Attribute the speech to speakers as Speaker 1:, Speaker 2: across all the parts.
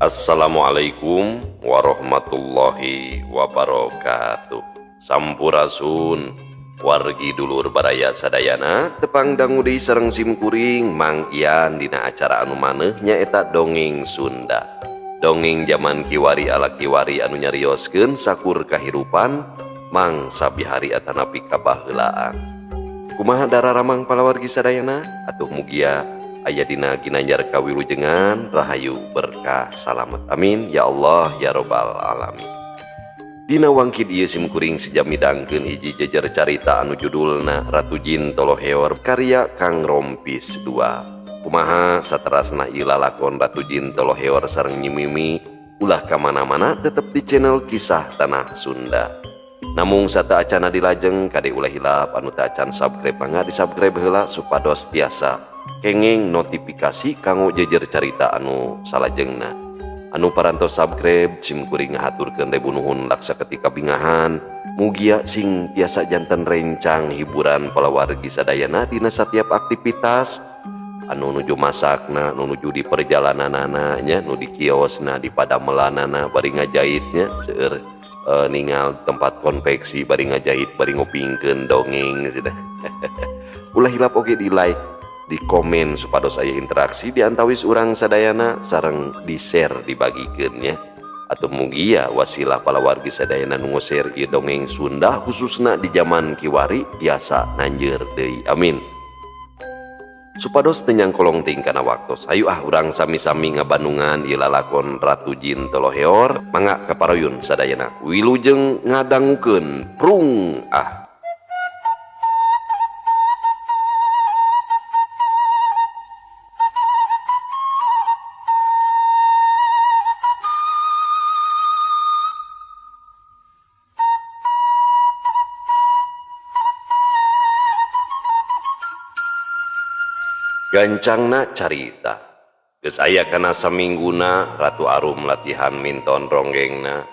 Speaker 1: Assalamualaikum warahmatullahi wabarakatuh. Sampurasun wargi dulur baraya sadayana tepang dangudi sareng simkuring Mang Ian dina acara anu maneh nyaeta dongeng Sunda. Dongeng zaman kiwari ala kiwari anu nyarioskeun sakur kahirupan mangsa bihari atanapi kabaheulaan. Kumaha dararamang palawargi sadayana atuh mugia aya dina ginanjar kawilujengan rahayu berkah salamet amin ya Allah ya robbal alamin. Dina wangkid ieu simkuring sejam midangkeun hiji jejer carita anu judulna Ratu Jin Toloheor karya Kang Rompis 2. Kumaha saterasna ieu lalakon Ratu Jin Toloheor sareng Nyi Mimi ulah ka mana-mana tetep di channel Kisah Tanah Sunda. Namung sata acana dilajeng kade ulah hilap anu teu acan subscribe mangga di subscribe heula supados tiasa kenging notifikasi kanggo jejer carita anu salajengna. Anu parantos subscribe simkuring ngahaturkeun debu nuhun laksa ketika bingahan mugia sing tiasa janten rencang hiburan palawargi sadayana dina setiap aktivitas anu nuju masakna, anu nuju di perjalananana nya, nu di kiosna, di padamelanana bari ngajahitnya seueur ningal tempat konveksi bari ngajahit bari ngopingkeun dongeng cenah. Ulah hilap oge di like di komen supados aya interaksi di antawis urang sadayana sareng di share dibagikeun nya atuh mugia wasilah palawargi sadayana nu share ieu dongeng Sunda khususna di zaman kiwari biasa nanjeur deui amin. Supados teu nyangkolong ting kana waktos hayu urang sami-sami ngabandungan ieu lalakon Ratu Jin Toloheor mangga kaparoyun sadayana wilujeng ngadangukeun prung Gancangna carita geus aya kana samingguna Ratu Arum latihan minton ronggengna.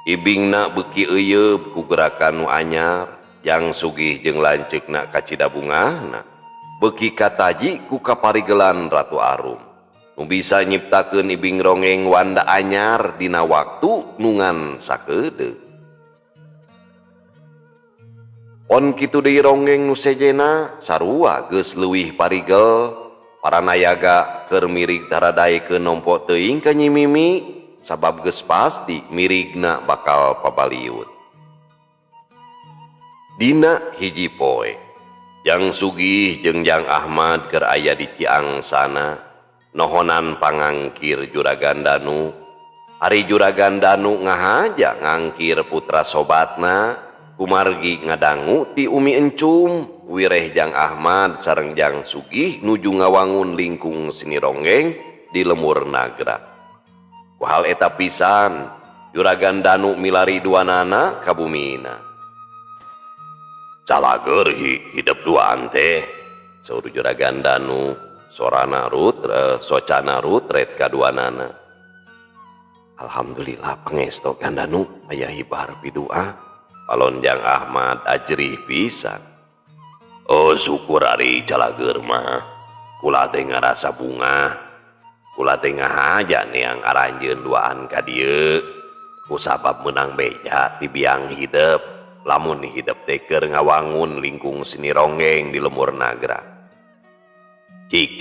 Speaker 1: Ibingna beuki euyeup ku gerakan nu anyar jang sugih jeung lanceukna ka cidabungahna beuki kataji ku kaparigelan Ratu Arum nu bisa nyiptakeun ibing ronggeng wanda anyar dina waktu nungan sakeudeuh. On kitu deui ronggeng nu sejena sarua geus leuwih parigel paranayaga keur mirig taradaekeun nompo teuing ka Nyi Mimi sabab geus pasti mirigna bakal pabaliut. Dina hiji poe Jang Sugih jeung Jang Ahmad keur aya di Ciangsana nohonan pangangkir Juragan Danu. Ari Juragan Danu ngahaja ngangkir putra sobatna kumargi ngadangu ti Umi Encum wireh Jang Ahmad sareng Jang Sugih nuju ngawangun lingkung seni ronggeng di Lemur Nagra. Ku hal eta pisan Juragan Danu milari duanana ka bumina. Calageur hidup duaan teh saur Juragan Danu sorana socana rutret ka duanana. Alhamdulillah pangesto Gandanu aya hibar pidua. Alon Jang Ahmad ajrih pisan. Oh syukur ari calageur mah kula teh ngarasa bunga kula teh ngahaja neang aranjeun duaan ka dieu kusabab meunang beja ti biang hidup lamun hidup teh keur ngawangun lingkung seni ronggeng di Lemur Nagra. Cik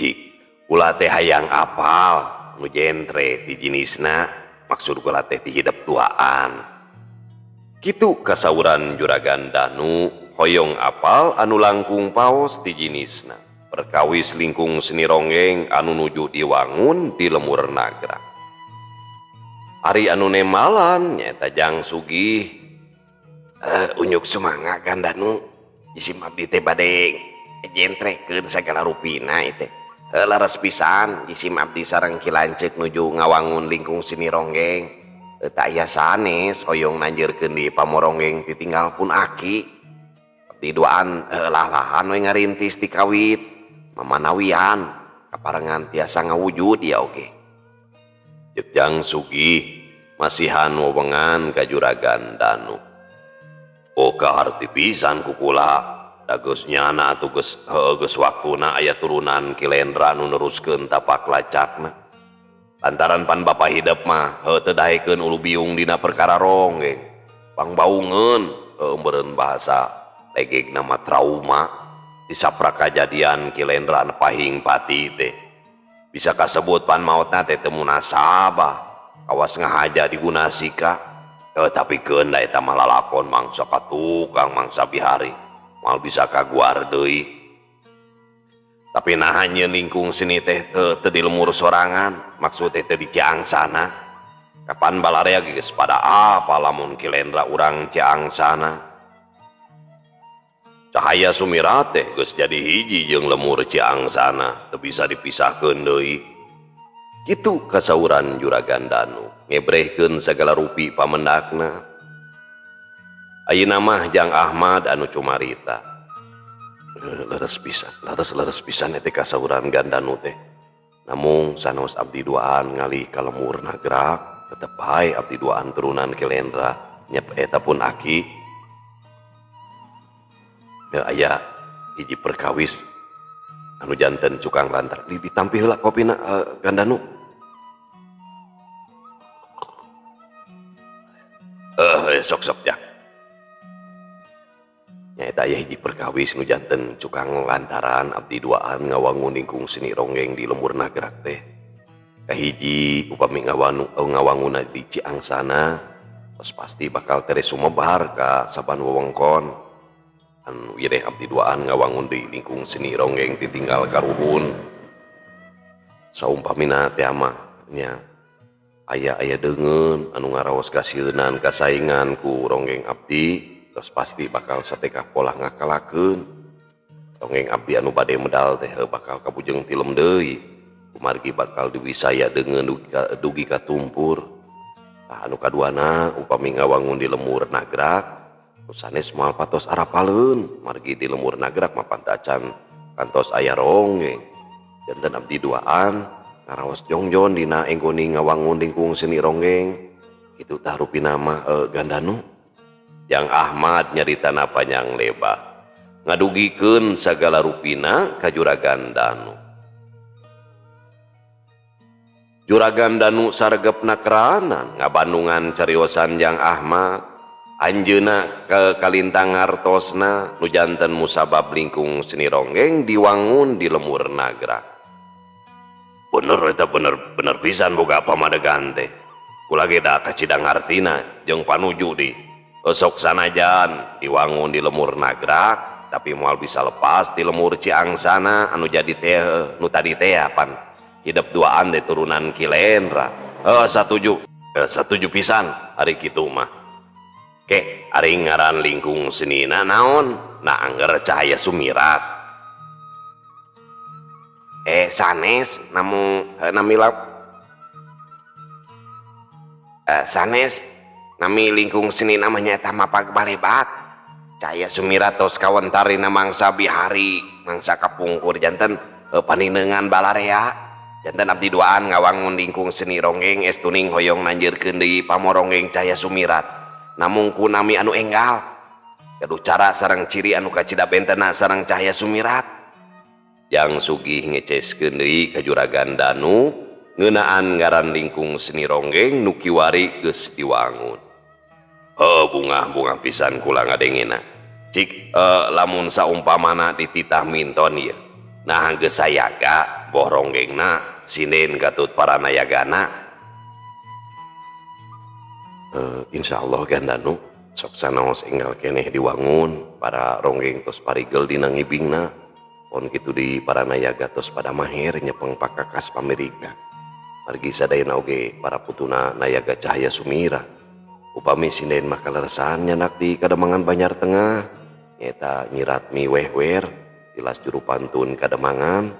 Speaker 1: kula teh hayang apal nu jentre ti jenisna maksud kula teh ti hidup tuaan. Kitu kasauran Juragan Danu hoyong apal anu langkung paos ti jinisna perkawis lingkung seni ronggeng anu nuju diwangun di Lemur Nagra. Ari anu nemalan nyaeta Jang Sugih. Unyuk sumangga kan Danu isim abdi teh bade jentrekeun sagala rupina teh. Laras pisan isim abdi sareng Ki Lanceuk nuju ngawangun lingkung seni ronggeng. Tak aya sanes hoyong nanjeurkeun di pamoronggeng titinggal pun aki abdi duaan lah-lahan we ngarintis ti kawit mamanawian kaparengan tiasa ngawujud ya oge. Ceuk Jang Sugih masihan wewengan ka Juragan Danu. Oh kaharti pisan ku kula da geus nyana atuh geus waktuna aya turunan Kilendra nu neruskeun tapak lacakna. lantaran pan Bapak hidup mah teu daekeun ulu biung dina perkara ronggeng pangbaungeun meureun bahasa legeg nama trauma disaprak kajadian kilendra pahing pati teh bisa kasebut pan mautna teh teu munasabah awas ngahaja digunasika tapi keun da eta mah lalakon mangsa katukang mangsa bihari mal bisa kaguar deui tapi nah hanya lingkung sini teh teu di lemur sorangan maksud teh teu di Ciangsana kapan balarea geus pada apa lamun kilendra urang Ciangsana Cahaya Sumirat teh geus jadi hiji jeung lemur Ciangsana teu bisa dipisahkeun deui kitu kasauran Juragan Danu ngebrehkeun sagala rupi pamendakna ayeuna mah Jang Ahmad anu cumarita leres pisan teh kasauran Gandanu teh namun sanos abdi duaan ngalih ka lemur Nagrak tetep bae abdi duaan turunan Kilendra nyep eta pun aki aya hiji perkawis anu janten cukang lantar ditampi heula kopina Gandanu sok ya nyaeta aya hiji perkawis nu janten cukang lantaran abdi duaan ngawangun lingkung seni ronggeng di lemur Nagrak teh kahiji upami ngawangun di Ciangsana tos pasti bakal tere sumebar ka saban wewengkon anu wireh abdi duaan ngawangun di lingkung seni ronggeng ditinggal karuhun saumpamina teh mah nya aya deungeun anu ngaraos kasieun kasaingan ku ronggeng abdi tos pasti bakal satekah pola ngakalakeun ronggeng abdi anu bade medal teh bakal kabujeng tilem deui kumargi bakal diwisaya deungeun dugi ka tumpur anu kaduana upami ngawangun di lemur Nagrak sanes moal patos arapaleun margi di lemur Nagrak mah pantacan kantos aya ronggeng janten abdi duaan ngaraos jongjon dina enggoni ngawangun lingkung seni ronggeng kitu tah rupina mah Gandanu Yang Ahmad nyaritana panjang lebar ngadugikeun sagala rupina ka Juragan Danu Juragan Danu saregepna keranan ngabandungan cariosan Jang Ahmad anjeuna ke kalintang ngartosna nu janten musabab lingkung seni ronggeng diwangun di lemur Nagrak bener eta bener pisan boga pamadegan teh kula ge da kacidang artina jeung panuju di sok sanajan diwangun di lemur Nagrak tapi moal bisa lepas di lemur Ciangsana anu jadi teh nu tadi teh pan hidup duaan teh turunan Kilendra satuju pisan ari kitu mah ke ari ngaran lingkung senina naon na angger Cahaya Sumirat sanes namilap sanes nami lingkung seni namanya eta mapag balebat Cahaya Sumirat tos kawentarina mangsa bihari mangsa kapungkur janten paninengan balarea janten abdi duaan ngawangun lingkung seni ronggeng estuning hoyong nanjeurkeun deui pamoronggeng Cahaya Sumirat namun ku nami anu enggal gaduh cara sareng ciri anu kacida bentena sareng Cahaya Sumirat Yang sugih ngeceskeun deui ka Juragan Danu ngeunaan ngaran lingkung seni ronggeng nu kiwari geus diwangun bunga pisan kula ngadengina cik lamun saumpamana dititah minton ieu nah geus sayaga boh ronggengna sinden gatut paranayagana insyaallah Gandanu sok sanaos enggal keneh diwangun para ronggeng tos parigel dina ngibingna pon kitu di paranayaga tos pada maher nyepeng pakakas pamirigna margi sadayana oge para putuna nayaga Cahaya Sumirat upami sinden mah kaleresan nyanak di Kademangan Banjar Tengah nyata nyiratmi wehwer tilas juru pantun Kademangan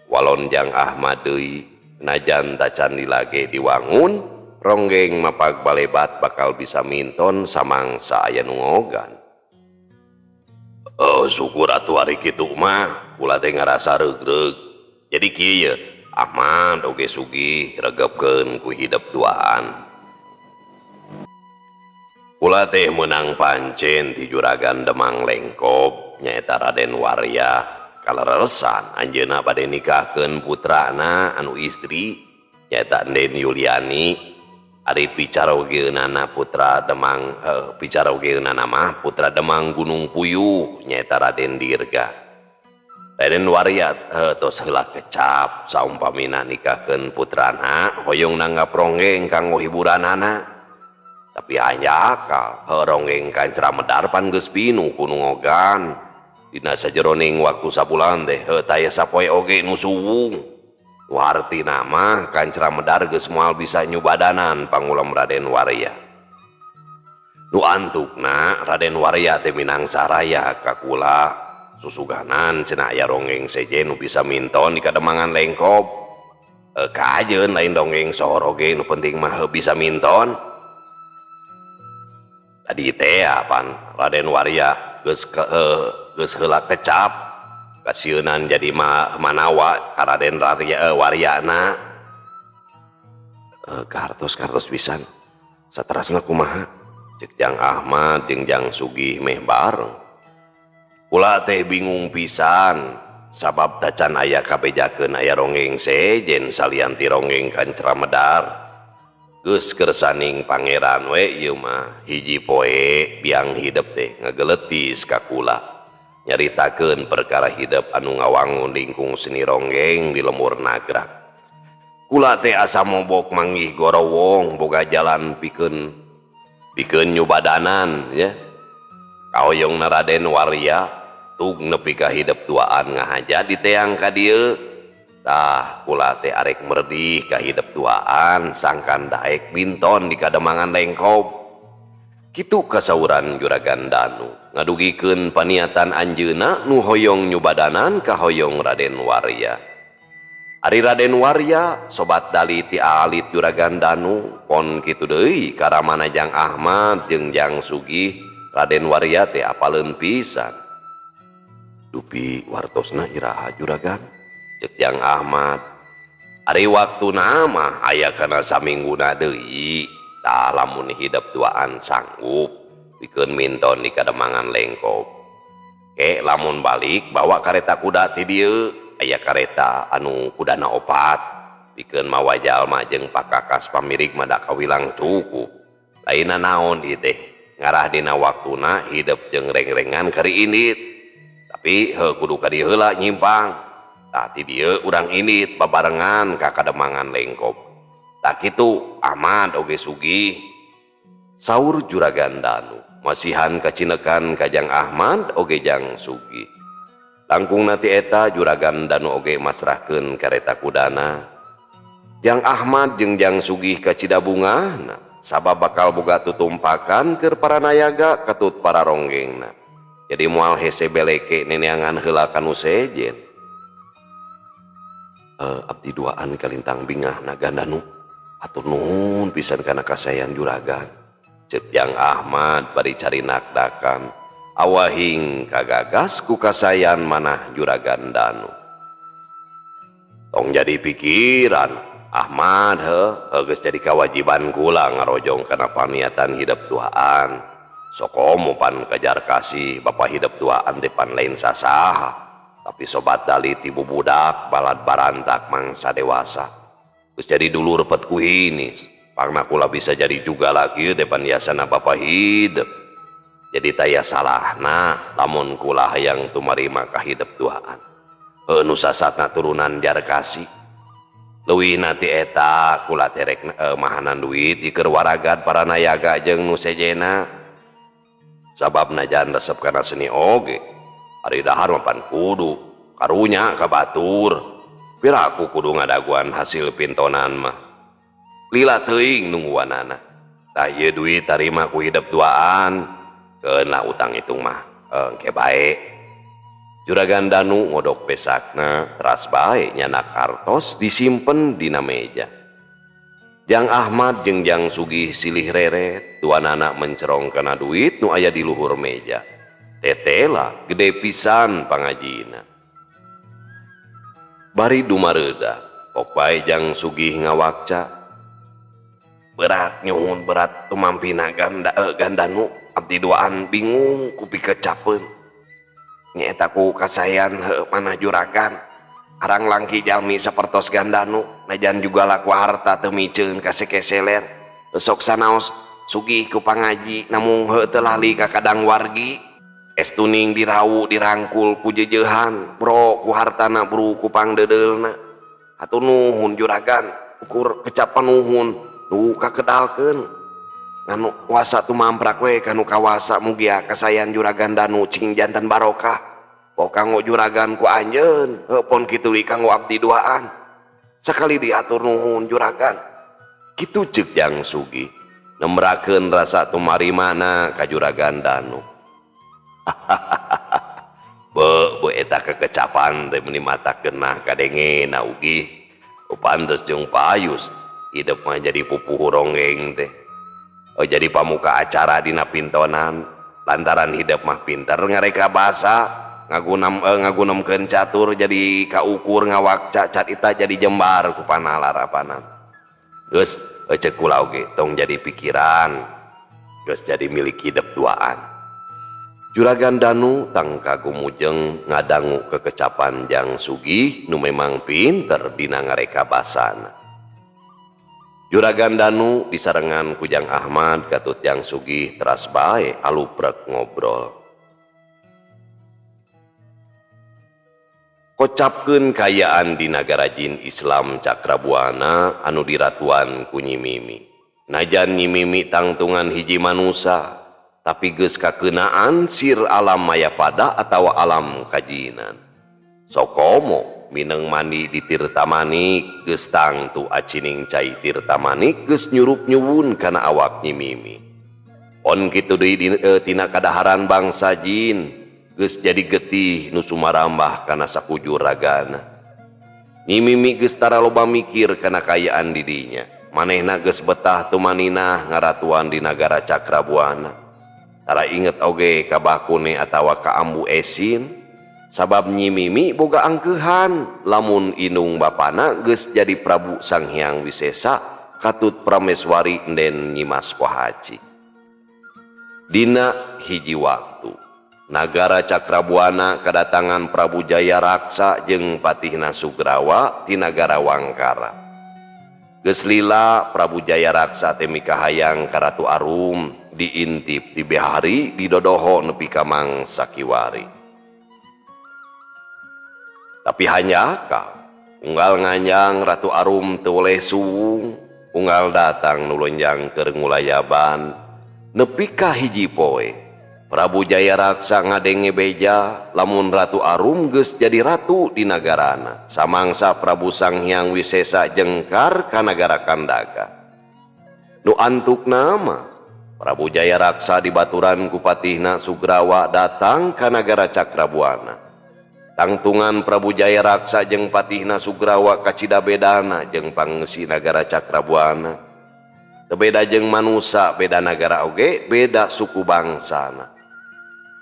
Speaker 1: walon Jang Ahmad deui najan tacan dilage diwangun ronggeng mapag balebat bakal bisa minton samangsa aya nu ngogan syukur atuh ari kitu mah kula teh ngarasa regreg jadi kieu Ahmad oge sugih regepkeun ku hidup duaan kula teh meunang pancen ti Juragan Demang Lengkop nyaeta Raden Warya kaleresan anjeunna bade nikahkeun putrana anu istri nyaeta Den Yuliani ari picarogeunana putra Demang picarogeunana mah putra Demang Gunung Puyuh nyaeta Raden Dirga. Raden Waryat tos heula kecap saumpamina nikahkeun putrana hoyong nanggap ronggeng kanggo hiburanana. Tapi hanya akal ronggeng Kancra Medar pan geus pinu kuno ngogan dina sajeroning waktu sabulan teh taya sapoe oge nu suwung. Warti nama Kancra Medar geus moal bisa nyubadanan pangulam Raden Warya. Nu antukna Raden Warya teh minang saraya ka kula susuganan cenah aya ronggeng seje nu bisa minton di kademangan lengkop. Kajeun lain dongeng sohor oge nu penting mah bisa minton. Tadi teh pan Raden Warya geus heula kecap kasieun jadi manawa ka Raden Waryana. Kartos pisan saterasna kumaha ceuk Jang Ahmad jeung Jang Sugih meh bareng. Kula teh bingung pisan sabab tacan aya kabejakeun aya ronggeng sejen salianti ronggeng Kancra Medar. Geus kersaning pangeran we ieu mah hiji poe biang hidup teh ngageletis ka kula nyaritakeun perkara hidup anu ngawangun lingkung seni ronggeng di lemur nagrak. Kula teh asa mobok manggih gorowong boga jalan pikeun nyubadanan ya. Kahoyongna Raden Warya tug nepi ka hidup tuaan ngahaja di teang ka dieu. Tah kula teh arek merdih ka hidup tuaan sangkan daek binton di kademangan lengkop. Kitu kasauran Juragan Danu ngadugikeun paniatan anjeunna nu hoyong nyubadanan ka hoyong Raden Warya. Ari Raden Warya sobat dali ti alit Juragan Danu pon kitu deui karamana Jang Ahmad jeung Jang Sugih Raden Warya teh apaleun pisan. Dupi wartosna iraha Juragan ceuk Jang Ahmad. Ari waktuna mah aya kana samingguna deui. Tah lamun hidup tuaan sanggup pikeun minton di kademangan lengkop. Lamun balik bawa kareta kuda ti dieu aya kareta anu kudana 4 pikeun mawa jalma jeung pakakas pamirig mah da kawilang cukup. Lainna naon ieu teh ngarah dina waktuna hidup jeung reng-rengan kari indit. Tapi kudu ka dieu heula nyimpang. Tah ti dieu urang indit babarengan ka kademangan lengkop. Tak kitu Ahmad oge Sugih saur Juragan Danu masihan kacinekan ka Jang Ahmad oge Jang Sugih. Langkung nati eta Juragan Danu oge masrahkeun kareta kudana. Jang Ahmad jeung Jang Sugih ka Cidabungahna sabab bakal boga tutumpakan keur para nayaga katut para ronggengna. Jadi moal hese beleke neneangan heula kanu sejen. Abdi duaan kalintang bingahna Gandanu. Atur nuhun pisan kana kasayan Juragan ceuk Jang Ahmad bari cari nakdakan awahing kagagas ku kasayan manah Juragan Danu. Tong jadi pikiran Ahmad geus jadi kewajiban kula ngarojong kana paniatan hidup tuaan. Sokomo pan kajar kasih bapa hidup tuaan teh pan lain sasaha tapi sobat dali ti bubudak balad barantak mangsa dewasa. Terus jadi dulur repet ku ini pangna kula bisa jadi juga lagi depan yasana bapa hidup. Jadi taya salahna lamun kula hayang tumarima ka hidup tuaan. Nu sasatna turunan Jarkasi. Leuwih nanti eta kula terek mahanan duit ikeur waragad para nayaga jeung nu sejena. Sabab najan resep kana seni oge. Ari dahar mah pan kudu karunya ka batur. Piraku kudu ngadaguan hasil pintonan mah. Lila teuing nungguanana. Tah ieu duit tarima ku hidup tuaan. Keuna utang hitung mah engke bae. Juragan Danu ngodok pesakna teras bae nyana kartos disimpen dina meja. Jang Ahmad jeung Jang Sugih silih reret tuanana mencerong kana duit nu aya di luhur meja. Tetela gede pisan pangajina. Bari dumareuda pok bae Jang Sugih ngawakca. Berat nyuhun berat tumampina Gandanu abdi duaan bingung kupi kecapeun. Nyaeta ku kasayan manah Juragan arang langki jalmi sapertos Gandanu najan juga laku harta teu miceun kaseke-seler sok sanaos sugih ku pangaji namung heuh teu lali ka kadang wargi estuning dirawu dirangkul ku jejehan bro ku hartana bro ku pangdedelna atuh nuhun juragan ukur kecapan nuhun nu kakedalkeun nganu wasa tumamprak we kanu kawasa mugia kasayan juragan Danu cing jantan barokah kok kanggo juragan ku anjeun pon kitu li kanggo abdi duaan sakali diatur nuhun juragan kitu ceuk Jang Sugih nembrakeun rasa tumarimana ka juragan Danu. Be eta kekecapan teh meuni mata keunah kadengena ugi pantes jeung paayus hidup mah jadi pupuh ronggeng teh jadi pamuka acara dina pintonan lantaran hidup mah pinter ngareka basa ngagunemkeun catur jadi kaukur ngawakca cat ita jadi jembar ku panalarapanan geus ceuk kula oge tong jadi pikiran geus jadi milik hidup duaan. Juragan Danu tang kagumujeng ngadangu kekecapan Jang Sugih nu memang pinter dina ngareka basana. Juragan Danu disarengan ku Jang Ahmad katut Jang Sugih teras bae aluprek ngobrol. Kocapkeun kayaan di nagara jin Islam Cakrabuana anu diratuan ku Nyi Mimi. Najan Nyi Mimi tangtungan hiji manusia tapi geus kakeunaan sir alam mayapada atawa alam kajinan sokomo mineng mandi di Tirta Manik geus tangtu acining cai Tirta Manik geus nyurup-nyuwun kana awak Nyi Mimi on kitu deui tina kadaharan bangsa jin geus jadi getih nu sumarambah kana sakujur ragana Nyi Mimi geus tara loba mikir kana kayaan di dinya manehna geus betah tumaninah ngaratuan di nagara Cakrabuana. Tara inget oge ka bakune atawa ka ambu esin sabab Nyi Mimi boga angkeuhan lamun indung bapana geus jadi Prabu Sanghyang Wisesa katut prameswari enden Nyi Mas Pohaci. Dina hiji waktu nagara Cakrabuana kadatangan Prabu Jayaraksa jeung patihna Sugrawa ti nagara Wangkara. Geus lila Prabu Jayaraksa teh mikahayang ka Ratu Arum diintip ti behari didodoho nepi ka Mang Sakiwari. Tapi hanyaka unggal nganjang Ratu Arum teu oleh suwung unggal datang nulunjang keur ngulayaban nepi ka hiji poe Prabu Jayaraksa ngadenge beja lamun Ratu Arum geus jadi ratu di nagarana samangsa Prabu Sanghyang Wisesa jengkar ka nagara Kandaga. Nu antuk nama Prabu Jayaraksa dibaturan ku patihna Sugrawa datang ka nagara Cakrabuana. Tangtungan Prabu Jayaraksa jeung patihna Sugrawa kacida bedana jeung pangeussi nagara Cakrabuana. Teu beda jeung manusa, beda nagara oge, beda suku bangsana.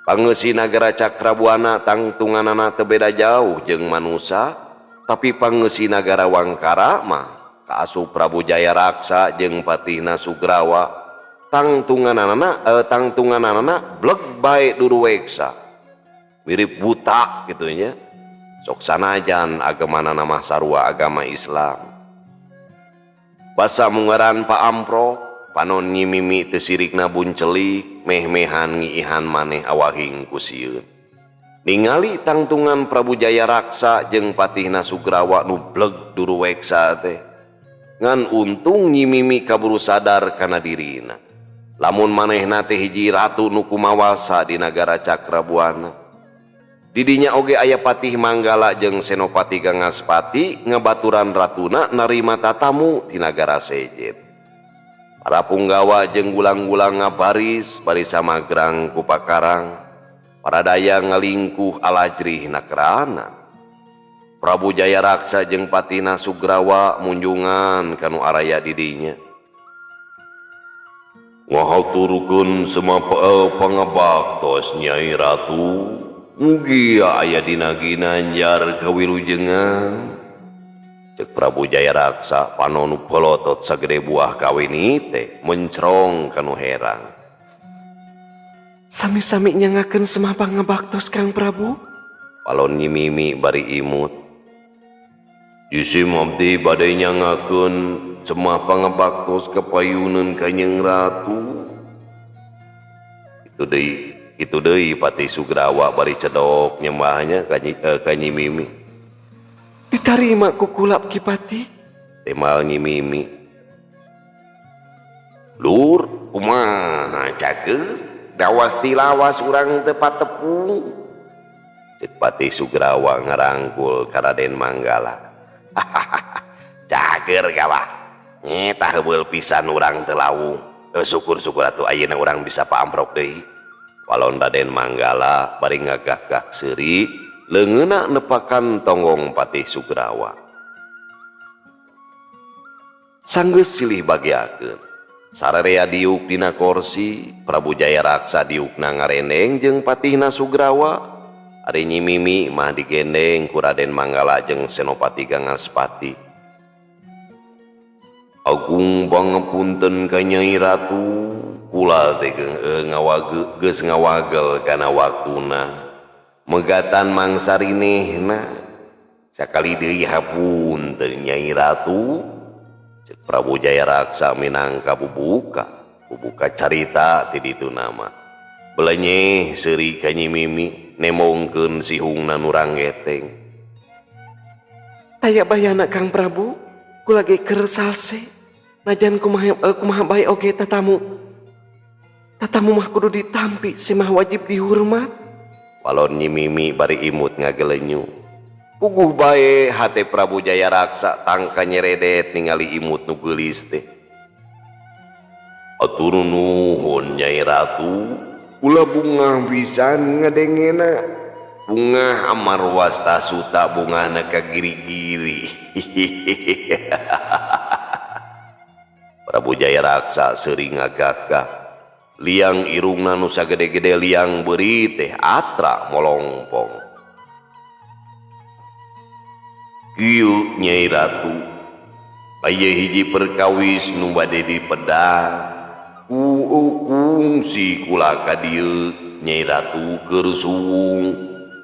Speaker 1: Pangeussi nagara Cakrabuana tangtunganana teu beda jauh jeung manusa, tapi pangeussi nagara Wangkara mah kaasup Prabu Jayaraksa jeung patihna Sugrawa tangtunganana bleg bae duruweksa mirip buta gitu nya sok sanajan agamana mah sarua agama Islam basa mungaran Pak Ampro panon Nyi Mimi teu sirikna buncelik meh-mehan ngiihan maneh awahing ku sieun ningali tangtungan Prabu Jayaraksa jeung patihna Sugrawa nu bleg duruweksa teh ngan untung Nyi Mimi kaburu sadar kana dirina lamun manehna teh hiji ratu nu kumawasa di nagara Cakrabuana. Didinya oge aya Patih Manggala jeung Senopati Gangaspati ngabaturan ratuna narima tatamu di nagara Sejet. Para punggawa jeung gulang-gulang ngabaris bari samagrang ku pakarang. Para daya ngalingkuh alajrih nakrana. Prabu Jayaraksa jeung patihna Sugrawa munjungan kanu araya didinya. Ngahaturkeun semua pangabaktos Nyai Ratu. Mugia aya dina ginanjar kawilujengan cek Prabu Jayaraksa panonu pelotot sagede buah kawini teh mencrong kanu herang sami-sami nyangakeun semah pangabaktos Kang Prabu palon Nyi Mimi bari imut Jisim abdi badai nyangakeun cemah pangebaktos kapayunan Kanjeng Ratu. Itu deui Patih Sugrawa bari cedok nyembahnya ka Nyi Mimi.
Speaker 2: Ditarima ku kulap Ki Patih.
Speaker 1: Temal Nyi Mimi. Lur, kumaha cakeun? Dawas tilawas urang tepat tepung. Cek Patih Sugrawa ngarangkul ka Raden Manggala. Cager kawah nyeta heubeul pisan urang teu lawung. Syukur-syukur atuh ayeuna urang bisa paamprok deui. Walon Raden Manggala bari ngagah-gah seuri leungeunna nepakan tonggong Patih Sugrawa. Sanggeus silih bagiakeun sararea diuk dina kursi, Prabu Jayaraksa diukna ngareneng jeung Patihna Sugrawa. Ari Nyi Mimi mah digendeng ku Raden Manggala jeung Senopati Gangaspati. Agung pangapunten ka Nyai Ratu, kula teh geus ngawagel kana waktuna. Megatan mangsarinehna sakali deui hapunten Nyai Ratu. Cek Prabu Jayaraksa minangka bubuka carita ti ditu nama. Belenye seuri ka Nyi Mimi nemongkeun sihungna nurang geteng.
Speaker 2: Taya bayana Kang Prabu, kula ge keur salse. Najan kumaha bae oge tatamu. Tatamu mah kudu ditampi, simah wajib dihormat.
Speaker 1: Walon Nyi Mimi bari imut ngagelenyu. Puguh bae hate Prabu Jayaraksa tangka nyeredet ningali imut nu geulis teh. Atur nuhun Nyai Ratu. Kula bungah pisan ngadengena. Bungah amarwasta suta bungahna kagiri-giri. Prabu Jayaraksa seuring ngagagah. Liang irungna nu sagede-gede liang beuri teh atra molongpong. Kieu Nyai Ratu, aya hiji perkawis nu bade dipedang. Kungsi kula ka dieu Nyai Ratu keur suwung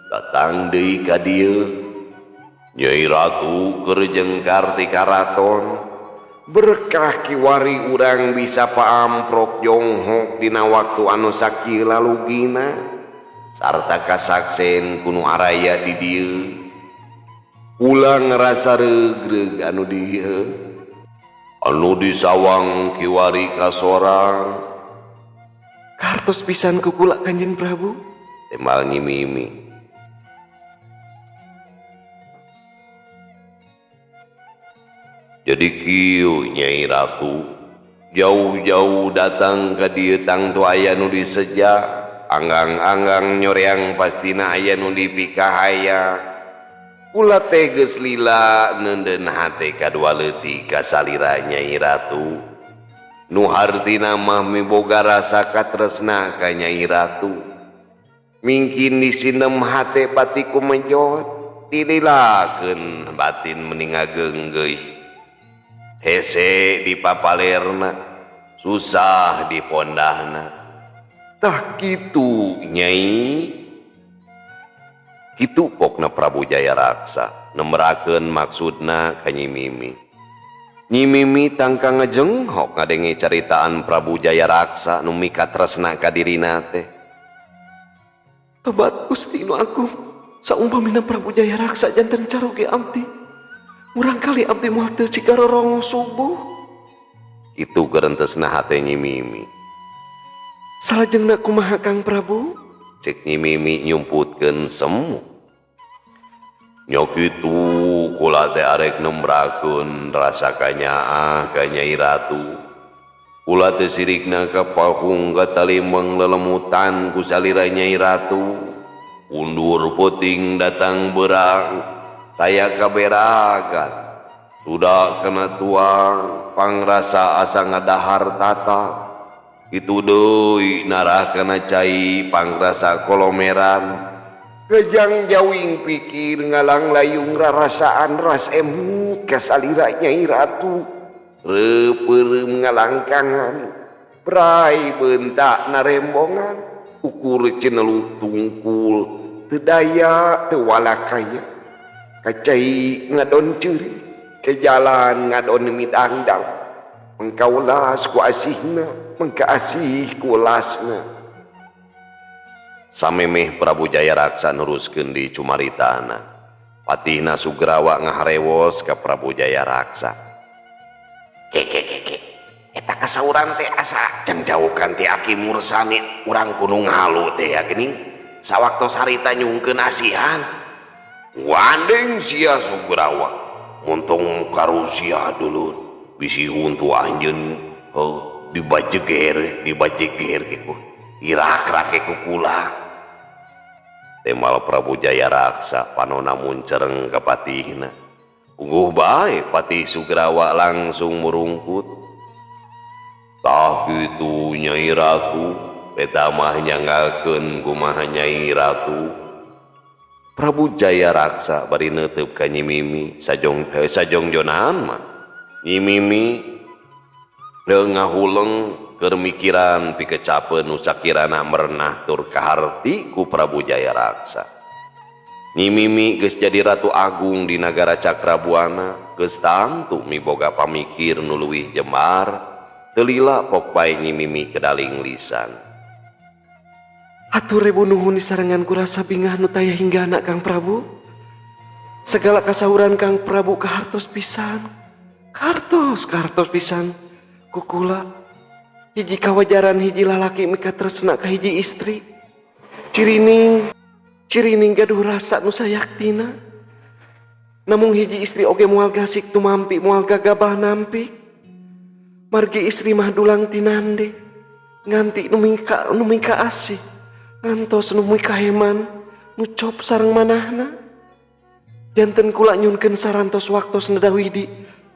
Speaker 1: datang deui ka dieu. Nyai Ratu keur jengkar ti karaton. Berkah kiwari urang bisa paamprok jonghok dina waktu anu sakieu lalugina sarta kasaksen kuno araya di dieu. Kula ngerasa regreg anu dieu anu disawang kiwari kasorang.
Speaker 2: Kartos pisan ku kula Kanjeng Prabu.
Speaker 1: Temal Nyi Mimi. Jadi kieu Nyai Ratu jauh-jauh datang ka dieu tang tu aya nu diseja anggang-anggang nyoreang pastina aya nu dipikahaya. Kula teh geus lila neundeun hate kadua leutik ka salira Nyai Ratu. Nu hartina mah miboga rasa katresna ka Nyai Ratu. Mingkin disinem hate bati kumejot tililakeun batin mending ngageunggeuy. Hese di papalerna susah di pondahna. Tah kitu Nyai. Kitu pokna Prabu Jayaraksa nemerakeun maksudna ka Nyi Mimi. Nyi Mimi tangka ngajenghok ngadenge caritaan Prabu Jayaraksa nu mika tresna ka dirina teh.
Speaker 2: Tobat Gusti nu Agung, saumpamina Prabu Jayaraksa janten caroge abdi. Murang kali abdi moal teu cigarorongo subuh.
Speaker 1: Itu gerentesna hate Nyi Mimi.
Speaker 2: Salajengna kumaha Kang Prabu?
Speaker 1: Cek Nyi Mimi nyumputkeun semu. Nya kitu kula teh arek nembrakeun rasa kanyaah ka Nyai Ratu. Kula teh sirikna kapahung katalimeng lelemutan ku salira Nyai Ratu. Undur peuting datang berang. Taya kaberagan sudah kena tuang pangrasa asa ngadahar tata. Itu deui narah kena cai pangrasa kolomeran. Gejang jawing pikir ngalang layung rarasaan ras emut ka salira Nyai Ratu. Repeureum ngalangkangan prai beuntak narembongan ukur cenelu tungkul teu daya teu walakaya.
Speaker 2: kacai ngadon ceri ke jalan ngadon midangdang mengkaulas ku asihna mengkaasih ku lasna.
Speaker 1: Samemeh Prabu Jaya Raksa nuruskeun di cumaritana. Patihna Sugrawa ngaharewos ka Prabu Jaya Raksa.
Speaker 2: Ke eta kasauran teh asa jangjaukan ti Aki Mursani urang gunung halu teh ya geuning sawaktos harita nyungkeun asihan.
Speaker 1: Wandeng sia Sugrawa muntong karusia dulun bisi huntu anjeun dibajeger kitu irak-rak ku kula. Temal Prabu Jaya Raksa panona muncereng ka patihna. Ungguh bae Patih Sugrawa langsung merungkut. Tah kitu Nyai Ratu, eta mah nyangakeun kumaha Nyai Ratu. Prabu Jaya Raksa bari neuteub ka Nyi Mimi sajongjonan mah. Nyi Mimi ngahuleng keur mikiran pikecapeun nu sakirana merenah tur kaharti ku Prabu Jaya Raksa. Nyi Mimi geus jadi ratu agung di nagara Cakrabuana, geus tantu miboga pamikir nu leuwih jemar, teu lila pok bae Nyi Mimi kedaling lisan.
Speaker 2: Hatur rebu nuhun disarengan ku rasa bingah nu taya hingga anak Kang Prabu. Segala kasauran Kang Prabu kahartos pisan. Kahartos pisan. Kukula hiji kawajaran hiji lalaki mika tresna ka hiji istri. Cirining gaduh rasa nu sayaktina. Namung hiji istri oge moal gasik tumampi moal gagabah nampik. Margi istri mah dulang tinande. Nganti nu mingka asih. Ngantos nu mingka heman nu cop sareng manahna. Janten kula nyunkeun sarantos waktos nedawidi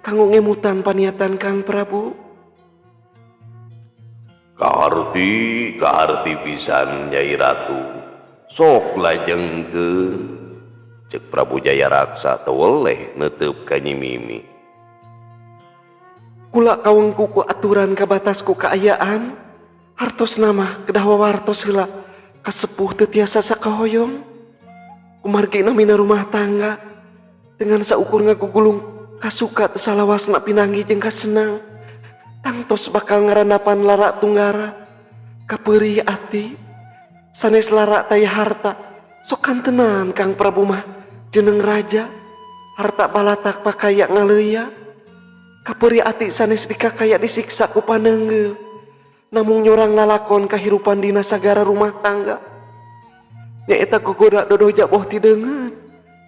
Speaker 2: kanggo ngemutan paniatan Kang Prabu.
Speaker 1: Kaharti pisan Nyai Ratu, sok lajengkeun. Cek Prabu Jaya Raksa teu weleh neuteub ka Nyi Mimi.
Speaker 2: Kula kawengku ku aturan kabatasku kaayaan, hartos nama kedah wawartos heula kasepuh teu tiasa sakahoyong. Kumargi namina rumah tangga dengan saukur ngagugulung kasuka teu salawasna pinanggi jeung kasenang. Tangtos bakal ngaranapan lara tunggara kapeurih ati sanes lara taya harta sokan tenan Kang Prabu mah jeneng raja harta balatak pakaya ngaleuya kapeurih ati sanes dikakaya disiksa ku paneungeul namung nyorang lalakon kahirupan dina sagara rumah tangga nyaeta gogoda dodoh jaboh ti deungeun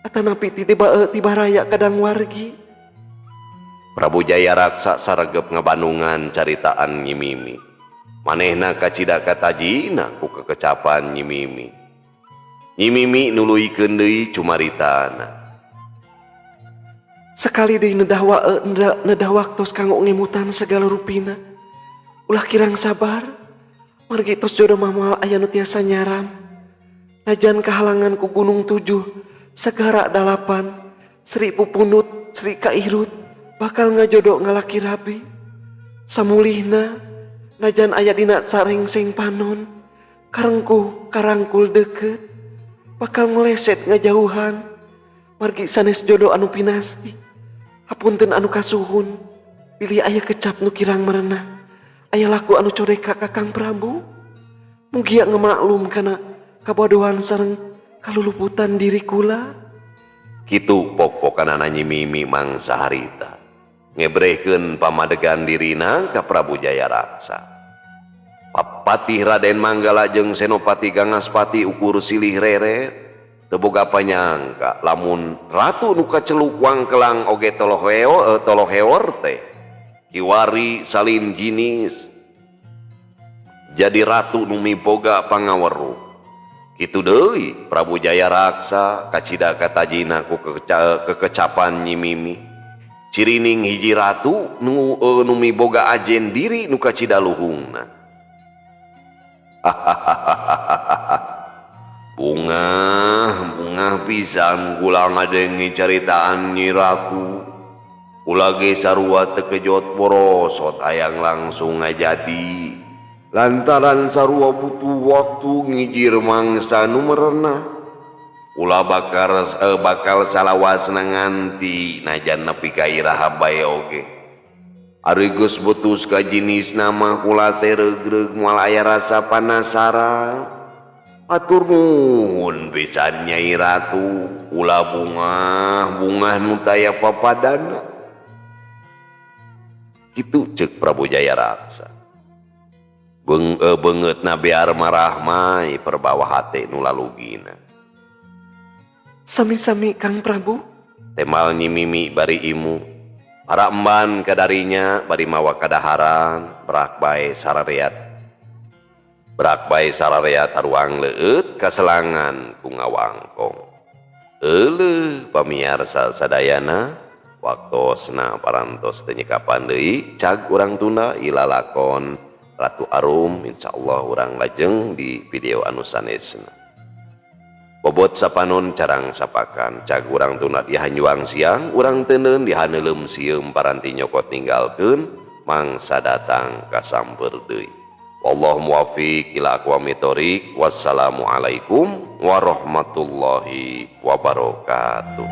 Speaker 2: atanapi ti tibaraya kadang wargi.
Speaker 1: Prabu Jaya Raksa saregep ngabandungan caritaan Nyi Mimi. Manehna kacida katajina ku kekecapan Nyi Mimi. Nyi Mimi nuluykeun deui cumaritana.
Speaker 2: Sekali deui nedah waktos kanggo ngemutan segala rupina. Ulah kirang sabar. Margi tos jodoh mah moal aya nu tiasa nyaram. Najan kahalangan ku gunung 7, segara 8, Sri Pupunut, Sri Kairut bakal ngajodoh ngalaki rabi. Samulihna najan aya dina saring seng panon karangkul deket bakal ngeleset ngajauhan margi sanes jodoh anu pinasti hapunten anu kasuhun pilih aya kecap nu kirang merenah aya laku anu codeka ka Kang Prabu mugia ngemaklum kana kabodohan sareng kaluluputan diri kula.
Speaker 1: Kitu pok-pokanana Nyi Mimi mangsa harita ngebrehkeun pamadegan dirina ka Prabu Jaya Raksa. Patih Raden Manggala jeung Senopati Gangaspati ukur silih reret teu boga panyangka lamun ratu nu kaceluk wangkelang oge toloheor teh kiwari salin jinis jadi ratu nu miboga pangaweruh. Kitu deui Prabu Jaya Raksa kacida katajina ku kekecapan Nyi Mimi. Cirining hiji ratu nu miboga ajen diri nu kacida luhungna. Bunga pisan kula ngadengi caritaan Nyi Ratu. Kula ge sarua tekejot borosot hayang langsung ngajadi. Lantaran sarua butuh waktu ngijir mangsa nu merenah. ulah bakal salawasna nganti najan nepi ka iraha bae oge. Ari geus butus ka jinis nama kula teh regreg moal aya rasa panasaran. Atur nuhun pisan Nyai Ratu, ulah bungah nu taya papadana. Kitu ceuk Prabu Jayaraksa. Beungeutna bear marah mai perbawa hate nu lalugina.
Speaker 2: Sami-sami Kang Prabu.
Speaker 1: Temal Nyi Mimi bari imu. Para emban kadarinya bari mawa kadaharan berak bae sarareat taruang leueut kaselangan ku ngawangkong. Euleuh pamiarsa sadayana waktosna parantos teu nyekapan deui cag urang tunda ilalakon Ratu Arum, insyaallah urang lajeng di video anu sanesna. Bobot sapanon carang sapakan cag urang tuna dihanjuang siang urang teuneun dihaneulem sieum paranti nyokot ninggalkeun mangsa datang kasamper deui. Wallahu muwaffiq ila aqwamit thoriq. Wassalamualaikum warahmatullahi wabarakatuh.